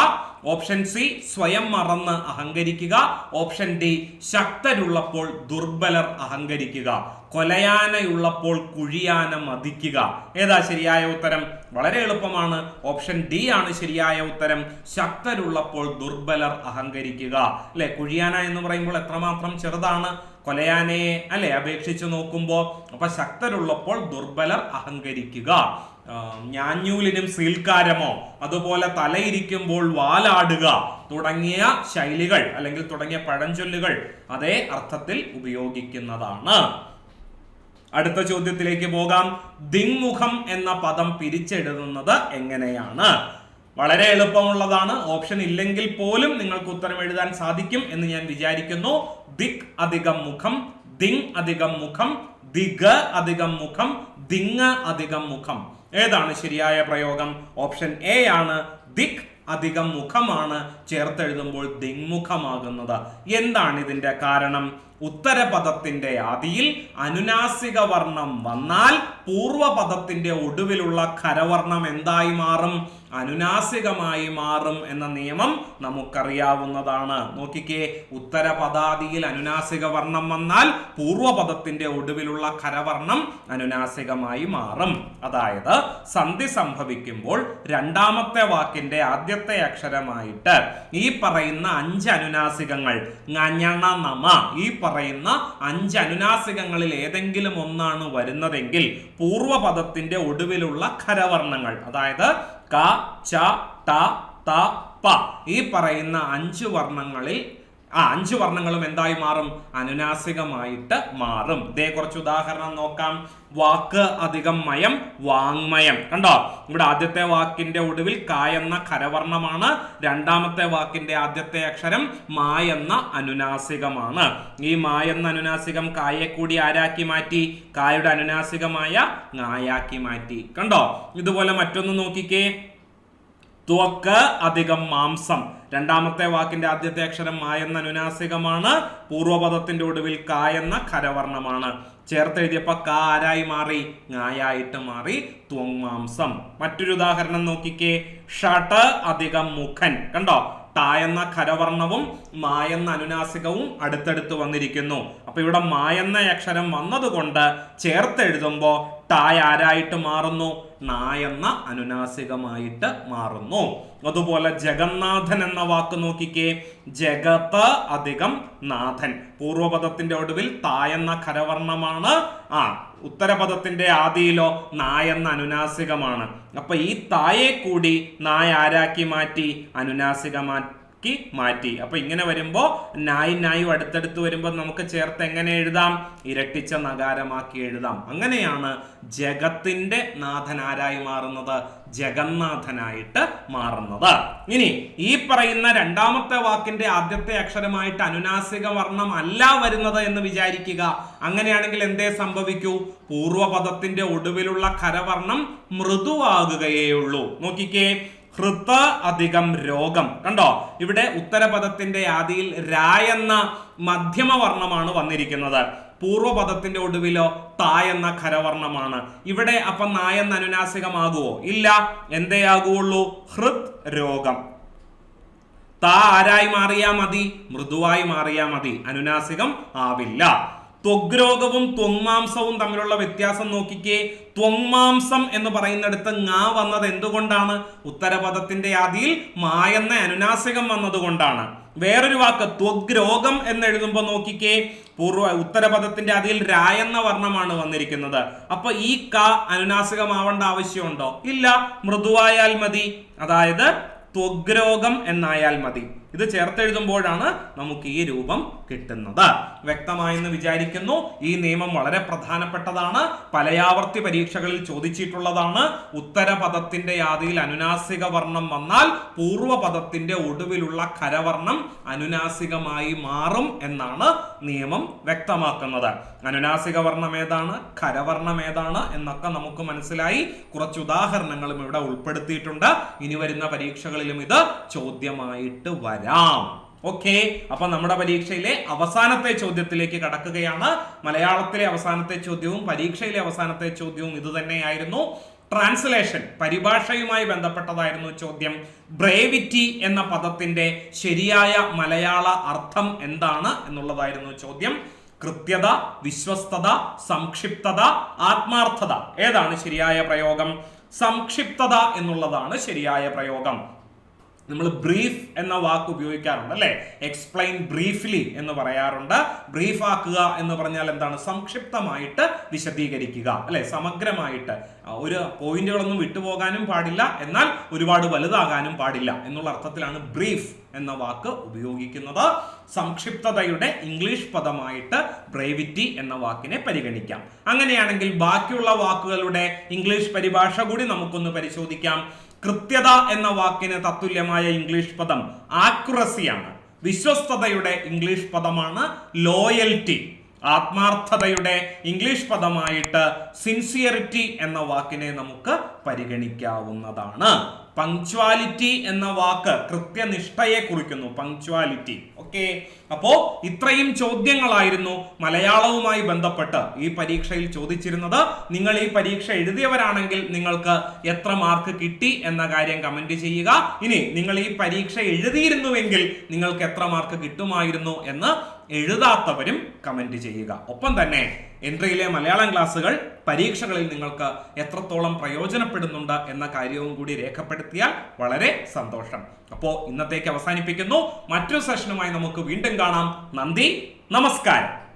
ഓപ്ഷൻ സി സ്വയം മറന്ന് അഹങ്കരിക്കുക. Option D ശക്തരുള്ളപ്പോൾ ദുർബലർ അഹങ്കരിക്കുക. കൊലയാനയുള്ളപ്പോൾ കുഴിയാന മതിക്കുക. ഏതാ ശരിയായ ഉത്തരം? വളരെ എളുപ്പമാണ്. ഓപ്ഷൻ ഡി ആണ് ശരിയായ ഉത്തരം. ശക്തരുള്ളപ്പോൾ ദുർബലർ അഹങ്കരിക്കുക. അല്ലെ? കുഴിയാന എന്ന് പറയുമ്പോൾ എത്രമാത്രം ചെറുതാണ് കൊലയാനയെ അല്ലെ അപേക്ഷിച്ച് നോക്കുമ്പോൾ. അപ്പൊ ശക്തരുള്ളപ്പോൾ ദുർബലർ അഹങ്കരിക്കുക. ഞാഞ്ഞൂലിനും സീൽക്കാരമോ, അതുപോലെ തലയിരിക്കുമ്പോൾ വാലാടുക തുടങ്ങിയ ശൈലികൾ അല്ലെങ്കിൽ തുടങ്ങിയ പഴഞ്ചൊല്ലുകൾ അതേ അർത്ഥത്തിൽ ഉപയോഗിക്കുന്നതാണ്. അടുത്ത ചോദ്യത്തിലേക്ക് പോകാം. ദിങ്മുഖം എന്ന പദം പിരിച്ചെഴുതുന്നത് എങ്ങനെയാണ്? വളരെ എളുപ്പമുള്ളതാണ്. ഓപ്ഷൻ ഇല്ലെങ്കിൽ പോലും നിങ്ങൾക്ക് ഉത്തരം എഴുതാൻ സാധിക്കും എന്ന് ഞാൻ വിചാരിക്കുന്നു. ദിക് അധികം മുഖം, ദിങ് അധികം മുഖം, ദിഗ് അധികം മുഖം, ദിങ് അധികം മുഖം. ഏതാണ് ശരിയായ പ്രയോഗം? ഓപ്ഷൻ എ ആണ്. ദിക് അധികം മുഖമാണ് ചേർത്തെഴുതുമ്പോൾ ദിങ്മുഖമാകുന്നത്. എന്താണ് ഇതിന്റെ കാരണം? ഉത്തരപദത്തിന്റെ ആദിയിൽ അനുനാസിക വർണ്ണം വന്നാൽ പൂർവപദത്തിന്റെ ഒടുവിലുള്ള ഖരവർണം എന്തായി മാറും? അനുനാസികമായി മാറും എന്ന നിയമം നമുക്കറിയാവുന്നതാണ്. നോക്കിക്കേ, ഉത്തരപദാദിയിൽ അനുനാസിക വർണ്ണം വന്നാൽ പൂർവപദത്തിന്റെ ഒടുവിലുള്ള ഖരവർണം അനുനാസികമായി മാറും. അതായത് സന്ധി സംഭവിക്കുമ്പോൾ രണ്ടാമത്തെ വാക്കിന്റെ ആദ്യത്തെ അക്ഷരമായിട്ട് ഈ പറയുന്ന 5 അനുനാസികങ്ങൾ നമ, ഈ പറയുന്ന 5 അനുനാസികങ്ങളിൽ ഏതെങ്കിലും ഒന്നാണ് വരുന്നതെങ്കിൽ പൂർവപദത്തിന്റെ ഒടുവിലുള്ള ഖരവർണ്ണങ്ങൾ, അതായത് ക, ച, ട, ത, പ, ഈ പറയുന്ന 5 വർണ്ണങ്ങളിൽ 5 വർണ്ണങ്ങളും എന്തായി മാറും? അനുനാസികമായിട്ട് മാറും. ഇതേ കുറച്ച് ഉദാഹരണം നോക്കാം. വാക്ക് അധികം മയം, വാങ്മയം. കണ്ടോ, ഇവിടെ ആദ്യത്തെ വാക്കിന്റെ ഒടുവിൽ ക എന്ന ഖരവർണ്ണമാണ്, രണ്ടാമത്തെ വാക്കിന്റെ ആദ്യത്തെ അക്ഷരം മാ എന്ന അനുനാസികമാണ്. ഈ മാ എന്ന അനുനാസികം കായെ കൂടി ആരാക്കി മാറ്റി? കായുടെ അനുനാസികമായ ങായാക്കി മാറ്റി. കണ്ടോ, ഇതുപോലെ മറ്റൊന്ന് നോക്കിക്കേ. ത്വക്ക് അധികം മാംസം, രണ്ടാമത്തെ വാക്കിന്റെ ആദ്യത്തെ അക്ഷരം മാ എന്ന അനുനാസികമാണ്, പൂർവപദത്തിന്റെ ഒടുവിൽ ക എന്ന ഖരവർണ്ണമാണ്. ചേർത്തെഴുതിയപ്പോ ക ആരായി മാറി? ങായായിട്ട് മാറി, ത്വങ്മാംസം. മറ്റൊരു ഉദാഹരണം നോക്കിക്കേ. ഷട്ട് അധികം മുഖൻ. കണ്ടോ, ട എന്ന ഖരവർണവും മാ എന്ന അനുനാസികവും അടുത്തടുത്ത് വന്നിരിക്കുന്നു. അപ്പൊ ഇവിടെ മാ എന്ന അക്ഷരം വന്നതുകൊണ്ട് ചേർത്തെഴുതുമ്പോ ട ആരായിട്ട് മാറുന്നു? ണ എന്ന അനുനാസികമായിട്ട് മാറുന്നു. അതുപോലെ ജഗന്നാഥൻ എന്ന വാക്ക് നോക്കിക്കേ. ജഗത്ത് അധികം നാഥൻ, പൂർവപദത്തിന്റെ ഒടുവിൽ ത എന്ന ഖരവർണ്ണമാണ്, ഉത്തരപദത്തിന്റെ ആദിയിലോ ന എന്ന അനുനാസികമാണ്. അപ്പൊ ഈ തായെ കൂടി ന ആരാക്കി മാറ്റി? അനുനാസികമാക്കി മാറ്റി. അപ്പൊ ഇങ്ങനെ വരുമ്പോ നായും അടുത്തടുത്ത് വരുമ്പോൾ നമുക്ക് ചേർത്ത് എങ്ങനെ എഴുതാം? ഇരട്ടിച്ച നഗാരമാക്കി എഴുതാം. അങ്ങനെയാണ് ജഗത്തിന്റെ നാഥൻ ആരായി മാറുന്നത്? ജഗന്നാഥനായിട്ട് മാറുന്നത്. ഇനി ഈ പറയുന്ന രണ്ടാമത്തെ വാക്കിന്റെ ആദ്യത്തെ അക്ഷരമായിട്ട് അനുനാസിക വർണ്ണം അല്ല വരുന്നത് എന്ന് വിചാരിക്കുക. അങ്ങനെയാണെങ്കിൽ എന്തേ സംഭവിക്കൂ? പൂർവപദത്തിന്റെ ഒടുവിലുള്ള ഖരവർണം മൃദുവാകുകയേ ഉള്ളൂ. നോക്കിക്കേ, ഹൃത് അധികം രോഗം. കണ്ടോ, ഇവിടെ ഉത്തരപദത്തിന്റെ ആദിയിൽ രാ എന്ന മധ്യമ വർണ്ണമാണ് വന്നിരിക്കുന്നത്, പൂർവപദത്തിന്റെ ഒടുവിലോ ത എന്ന ഖരവർണ്ണമാണ്. ഇവിടെ അപ്പൊ ന എന്ന അനുനാസികമാകുവോ? ഇല്ല. എന്തേ ആകുള്ളൂ? ഹൃത് രോഗം. ത ആരായി മാറിയാ മതി? മൃദുവായി മാറിയാ മതി, അനുനാസികം ആവില്ല. ത്വഗ്രോഗവും ത്വങ്മാംസവും തമ്മിലുള്ള വ്യത്യാസം നോക്കിക്കേ. ത്വങ്മാംസം എന്ന് പറയുന്നിടത്ത് ങ വന്നത് എന്തുകൊണ്ടാണ്? ഉത്തരപദത്തിന്റെ ആദിയിൽ മാ എന്ന അനുനാസികം വന്നതുകൊണ്ടാണ്. വേറൊരു വാക്ക് ത്വഗ്രോഗം എന്ന് എഴുതുമ്പോൾ നോക്കിക്കേ, ഉത്തരപദത്തിന്റെ ആദിയിൽ രാ എന്ന വർണ്ണമാണ് വന്നിരിക്കുന്നത്. അപ്പൊ ഈ ക അനുനാസികമാവേണ്ട ആവശ്യമുണ്ടോ? ഇല്ല, മൃദുവായാൽ മതി. അതായത് ത്വഗ്രോഗം എന്നായാൽ മതി. ഇത് ചേർത്തെഴുതുമ്പോഴാണ് നമുക്ക് ഈ രൂപം കിട്ടുന്നത്. വ്യക്തമായെന്ന് വിചാരിക്കുന്നു. ഈ നിയമം വളരെ പ്രധാനപ്പെട്ടതാണ്, പലയാവർത്തി പരീക്ഷകളിൽ ചോദിച്ചിട്ടുള്ളതാണ്. ഉത്തരപദത്തിന്റെ ആദിയിൽ അനുനാസിക വർണ്ണം വന്നാൽ പൂർവപദത്തിന്റെ ഒടുവിലുള്ള ഖരവർണം അനുനാസികമായി മാറും എന്നാണ് നിയമം വ്യക്തമാക്കുന്നത്. അനുനാസിക വർണ്ണം ഏതാണ്, ഖരവർണം ഏതാണ് എന്നൊക്കെ നമുക്ക് മനസ്സിലായി. കുറച്ച് ഉദാഹരണങ്ങളും ഇവിടെ ഉൾപ്പെടുത്തിയിട്ടുണ്ട്. ഇനി വരുന്ന പരീക്ഷകളിലും ഇത് ചോദ്യമായിട്ട് വരാം. ഓക്കെ, അപ്പൊ നമ്മുടെ പരീക്ഷയിലെ അവസാനത്തെ ചോദ്യത്തിലേക്ക് കടക്കുകയാണ്. മലയാളത്തിലെ അവസാനത്തെ ചോദ്യവും പരീക്ഷയിലെ അവസാനത്തെ ചോദ്യവും ഇത് തന്നെയായിരുന്നു. ട്രാൻസ്ലേഷൻ, പരിഭാഷയുമായി ബന്ധപ്പെട്ടതായിരുന്നു ചോദ്യം. ബ്രേവിറ്റി എന്ന പദത്തിന്റെ ശരിയായ മലയാള അർത്ഥം എന്താണ് എന്നുള്ളതായിരുന്നു ചോദ്യം. കൃത്യത, വിശ്വസ്തത, സംക്ഷിപ്തത, ആത്മാർത്ഥത, ഏതാണ് ശരിയായ പ്രയോഗം? സംക്ഷിപ്തത എന്നുള്ളതാണ് ശരിയായ പ്രയോഗം. നമ്മൾ ബ്രീഫ് എന്ന വാക്ക് ഉപയോഗിക്കാറുണ്ട് അല്ലെ. എക്സ്പ്ലെയിൻ ബ്രീഫ്ലി എന്ന് പറയാറുണ്ട്. ബ്രീഫ് ആക്കുക എന്ന് പറഞ്ഞാൽ എന്താണ്? സംക്ഷിപ്തമായിട്ട് വിശദീകരിക്കുക അല്ലെ, സമഗ്രമായിട്ട്. ഒരു പോയിന്റുകളൊന്നും വിട്ടുപോകാനും പാടില്ല, എന്നാൽ ഒരുപാട് വലുതാകാനും പാടില്ല എന്നുള്ള അർത്ഥത്തിലാണ് ബ്രീഫ് എന്ന വാക്ക് ഉപയോഗിക്കുന്നത്. സംക്ഷിപ്തതയുടെ ഇംഗ്ലീഷ് പദമായിട്ട് ബ്രേവിറ്റി എന്ന വാക്കിനെ പരിഗണിക്കാം. അങ്ങനെയാണെങ്കിൽ ബാക്കിയുള്ള വാക്കുകളുടെ ഇംഗ്ലീഷ് പരിഭാഷ കൂടി നമുക്കൊന്ന് പരിശോധിക്കാം. കൃത്യത എന്ന വാക്കിന് തത്തുല്യമായ ഇംഗ്ലീഷ് പദം ആക്യുറസിയാണ്. വിശ്വസ്തതയുടെ ഇംഗ്ലീഷ് പദമാണ് ലോയൽറ്റി. ആത്മാർത്ഥതയുടെ ഇംഗ്ലീഷ് പദമായിട്ട് സിൻസിയറിറ്റി എന്ന വാക്കിനെ നമുക്ക് പരിഗണിക്കാവുന്നതാണ്. പങ്ക്ച്വാലിറ്റി എന്ന വാക്ക് കൃത്യനിഷ്ഠയെ കുറിക്കുന്നു. പങ്ക്ച്വാലിറ്റി. ഓക്കെ, അപ്പോ ഇത്രയും ചോദ്യങ്ങളായിരുന്നു മലയാളവുമായി ബന്ധപ്പെട്ട് ഈ പരീക്ഷയിൽ ചോദിച്ചിരുന്നത്. നിങ്ങൾ ഈ പരീക്ഷ എഴുതിയവരാണെങ്കിൽ നിങ്ങൾക്ക് എത്ര മാർക്ക് കിട്ടി എന്ന കാര്യം കമന്റ് ചെയ്യുക. ഇനി നിങ്ങൾ ഈ പരീക്ഷ എഴുതിയിരുന്നുവെങ്കിൽ നിങ്ങൾക്ക് എത്ര മാർക്ക് കിട്ടുമായിരുന്നു എന്ന് എഴുതാത്തവരും കമന്റ് ചെയ്യുക. ഒപ്പം തന്നെ എൻട്രിയിലെ മലയാളം ക്ലാസ്സുകൾ പരീക്ഷകളിൽ നിങ്ങൾക്ക് എത്രത്തോളം പ്രയോജനപ്പെടുന്നുണ്ട് എന്ന കാര്യവും കൂടി രേഖപ്പെടുത്തിയാൽ വളരെ സന്തോഷം. അപ്പോൾ ഇന്നത്തേക്ക് അവസാനിപ്പിക്കുന്നു. മറ്റൊരു സെഷനുമായി നമുക്ക് വീണ്ടും കാണാം. നന്ദി, നമസ്കാരം.